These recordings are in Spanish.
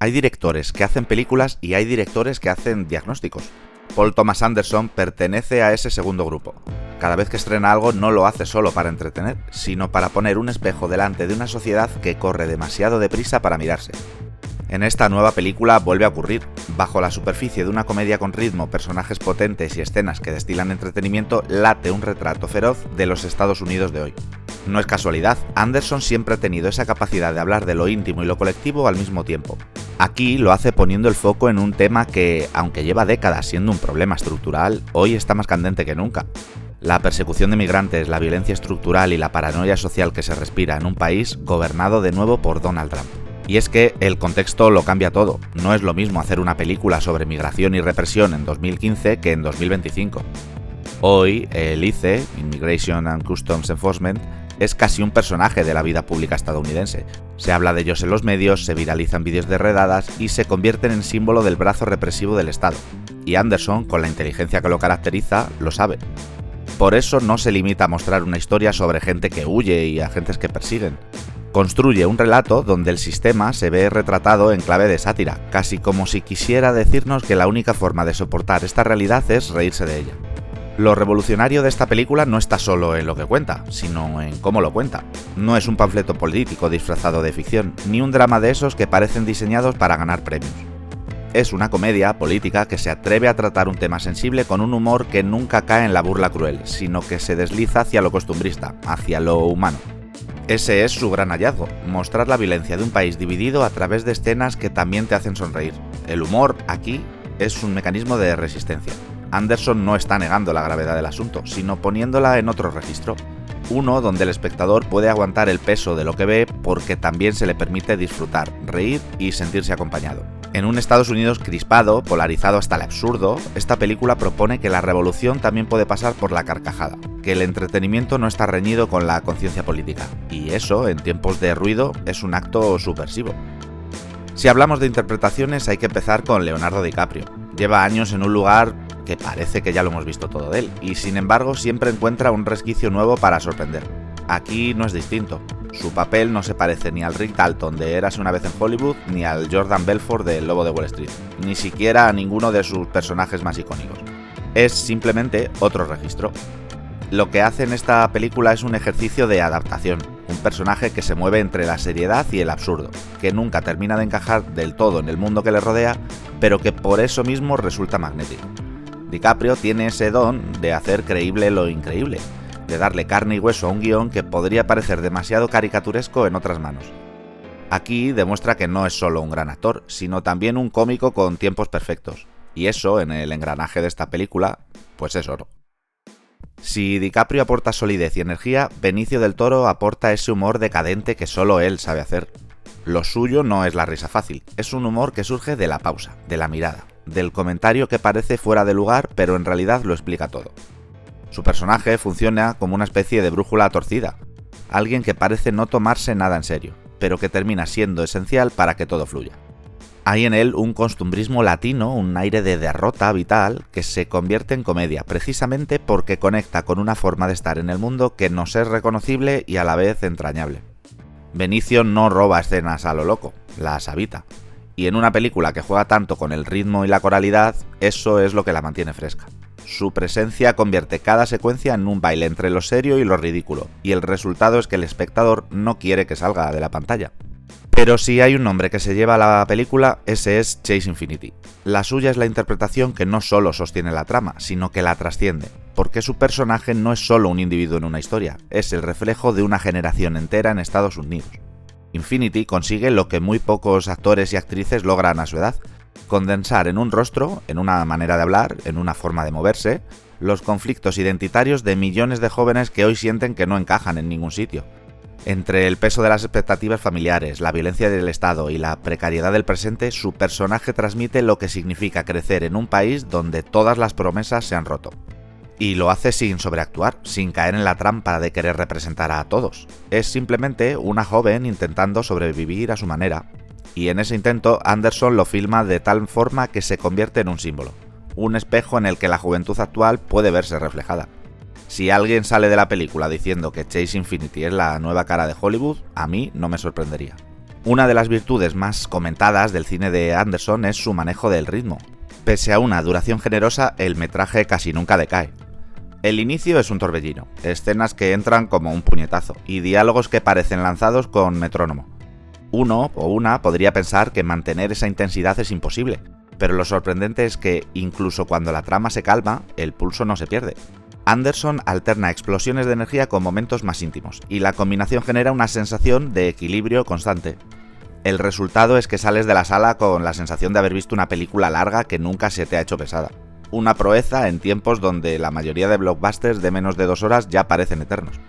Hay directores que hacen películas y hay directores que hacen diagnósticos. Paul Thomas Anderson pertenece a ese segundo grupo. Cada vez que estrena algo no lo hace solo para entretener, sino para poner un espejo delante de una sociedad que corre demasiado deprisa para mirarse. En esta nueva película vuelve a ocurrir. Bajo la superficie de una comedia con ritmo, personajes potentes y escenas que destilan entretenimiento, late un retrato feroz de los Estados Unidos de hoy. No es casualidad, Anderson siempre ha tenido esa capacidad de hablar de lo íntimo y lo colectivo al mismo tiempo. Aquí lo hace poniendo el foco en un tema que, aunque lleva décadas siendo un problema estructural, hoy está más candente que nunca. La persecución de migrantes, la violencia estructural y la paranoia social que se respira en un país gobernado de nuevo por Donald Trump. Y es que el contexto lo cambia todo. No es lo mismo hacer una película sobre migración y represión en 2015 que en 2025. Hoy, el ICE, Immigration and Customs Enforcement, es casi un personaje de la vida pública estadounidense. Se habla de ellos en los medios, se viralizan vídeos de redadas y se convierten en símbolo del brazo represivo del Estado. Y Anderson, con la inteligencia que lo caracteriza, lo sabe. Por eso no se limita a mostrar una historia sobre gente que huye y agentes que persiguen. Construye un relato donde el sistema se ve retratado en clave de sátira, casi como si quisiera decirnos que la única forma de soportar esta realidad es reírse de ella. Lo revolucionario de esta película no está solo en lo que cuenta, sino en cómo lo cuenta. No es un panfleto político disfrazado de ficción, ni un drama de esos que parecen diseñados para ganar premios. Es una comedia política que se atreve a tratar un tema sensible con un humor que nunca cae en la burla cruel, sino que se desliza hacia lo costumbrista, hacia lo humano. Ese es su gran hallazgo, mostrar la violencia de un país dividido a través de escenas que también te hacen sonreír. El humor, aquí, es un mecanismo de resistencia. Anderson no está negando la gravedad del asunto, sino poniéndola en otro registro. Uno donde el espectador puede aguantar el peso de lo que ve porque también se le permite disfrutar, reír y sentirse acompañado. En un Estados Unidos crispado, polarizado hasta el absurdo, esta película propone que la revolución también puede pasar por la carcajada, que el entretenimiento no está reñido con la conciencia política, y eso, en tiempos de ruido, es un acto subversivo. Si hablamos de interpretaciones hay que empezar con Leonardo DiCaprio. Lleva años en un lugar que parece que ya lo hemos visto todo de él, y sin embargo siempre encuentra un resquicio nuevo para sorprender. Aquí no es distinto. Su papel no se parece ni al Rick Dalton de Érase una vez en Hollywood, ni al Jordan Belfort de El Lobo de Wall Street, ni siquiera a ninguno de sus personajes más icónicos. Es simplemente otro registro. Lo que hace en esta película es un ejercicio de adaptación, un personaje que se mueve entre la seriedad y el absurdo, que nunca termina de encajar del todo en el mundo que le rodea, pero que por eso mismo resulta magnético. DiCaprio tiene ese don de hacer creíble lo increíble, de darle carne y hueso a un guión que podría parecer demasiado caricaturesco en otras manos. Aquí demuestra que no es solo un gran actor, sino también un cómico con tiempos perfectos, y eso, en el engranaje de esta película, pues es oro. Si DiCaprio aporta solidez y energía, Benicio del Toro aporta ese humor decadente que solo él sabe hacer. Lo suyo no es la risa fácil, es un humor que surge de la pausa, de la mirada, del comentario que parece fuera de lugar pero en realidad lo explica todo. Su personaje funciona como una especie de brújula torcida, alguien que parece no tomarse nada en serio, pero que termina siendo esencial para que todo fluya. Hay en él un costumbrismo latino, un aire de derrota vital que se convierte en comedia, precisamente porque conecta con una forma de estar en el mundo que nos es reconocible y a la vez entrañable. Benicio no roba escenas a lo loco, las habita. Y en una película que juega tanto con el ritmo y la coralidad, eso es lo que la mantiene fresca. Su presencia convierte cada secuencia en un baile entre lo serio y lo ridículo, y el resultado es que el espectador no quiere que salga de la pantalla. Pero si hay un nombre que se lleva a la película, ese es Chase Infinity. La suya es la interpretación que no solo sostiene la trama, sino que la trasciende, porque su personaje no es solo un individuo en una historia, es el reflejo de una generación entera en Estados Unidos. Infinity consigue lo que muy pocos actores y actrices logran a su edad: condensar en un rostro, en una manera de hablar, en una forma de moverse, los conflictos identitarios de millones de jóvenes que hoy sienten que no encajan en ningún sitio. Entre el peso de las expectativas familiares, la violencia del Estado y la precariedad del presente, su personaje transmite lo que significa crecer en un país donde todas las promesas se han roto. Y lo hace sin sobreactuar, sin caer en la trampa de querer representar a todos. Es simplemente una joven intentando sobrevivir a su manera. Y en ese intento, Anderson lo filma de tal forma que se convierte en un símbolo, un espejo en el que la juventud actual puede verse reflejada. Si alguien sale de la película diciendo que Chase Infinity es la nueva cara de Hollywood, a mí no me sorprendería. Una de las virtudes más comentadas del cine de Anderson es su manejo del ritmo. Pese a una duración generosa, el metraje casi nunca decae. El inicio es un torbellino, escenas que entran como un puñetazo y diálogos que parecen lanzados con metrónomo. Uno o una podría pensar que mantener esa intensidad es imposible, pero lo sorprendente es que, incluso cuando la trama se calma, el pulso no se pierde. Anderson alterna explosiones de energía con momentos más íntimos, y la combinación genera una sensación de equilibrio constante. El resultado es que sales de la sala con la sensación de haber visto una película larga que nunca se te ha hecho pesada. Una proeza en tiempos donde la mayoría de blockbusters de menos de 2 horas ya parecen eternos.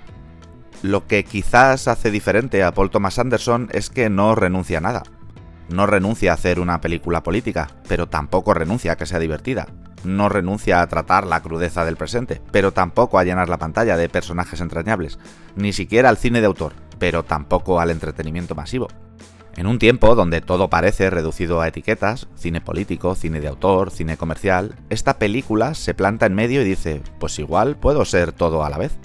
Lo que quizás hace diferente a Paul Thomas Anderson es que no renuncia a nada. No renuncia a hacer una película política, pero tampoco renuncia a que sea divertida. No renuncia a tratar la crudeza del presente, pero tampoco a llenar la pantalla de personajes entrañables. Ni siquiera al cine de autor, pero tampoco al entretenimiento masivo. En un tiempo donde todo parece reducido a etiquetas, cine político, cine de autor, cine comercial, esta película se planta en medio y dice, pues igual puedo ser todo a la vez.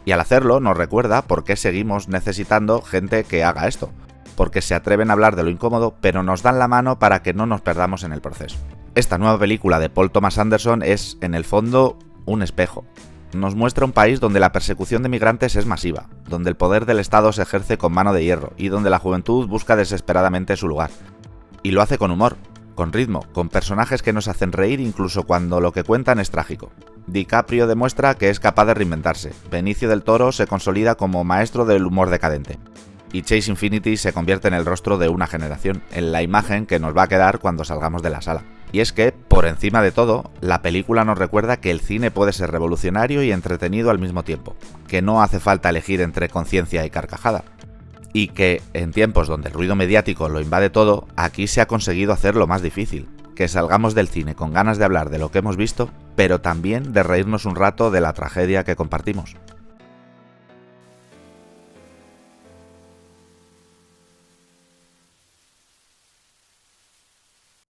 Y al hacerlo nos recuerda por qué seguimos necesitando gente que haga esto, porque se atreven a hablar de lo incómodo, pero nos dan la mano para que no nos perdamos en el proceso. Esta nueva película de Paul Thomas Anderson es, en el fondo, un espejo. Nos muestra un país donde la persecución de migrantes es masiva, donde el poder del Estado se ejerce con mano de hierro y donde la juventud busca desesperadamente su lugar. Y lo hace con humor, con ritmo, con personajes que nos hacen reír incluso cuando lo que cuentan es trágico. DiCaprio demuestra que es capaz de reinventarse, Benicio del Toro se consolida como maestro del humor decadente, y Chase Infinity se convierte en el rostro de una generación, en la imagen que nos va a quedar cuando salgamos de la sala. Y es que, por encima de todo, la película nos recuerda que el cine puede ser revolucionario y entretenido al mismo tiempo, que no hace falta elegir entre conciencia y carcajada. Y que, en tiempos donde el ruido mediático lo invade todo, aquí se ha conseguido hacer lo más difícil, que salgamos del cine con ganas de hablar de lo que hemos visto, pero también de reírnos un rato de la tragedia que compartimos.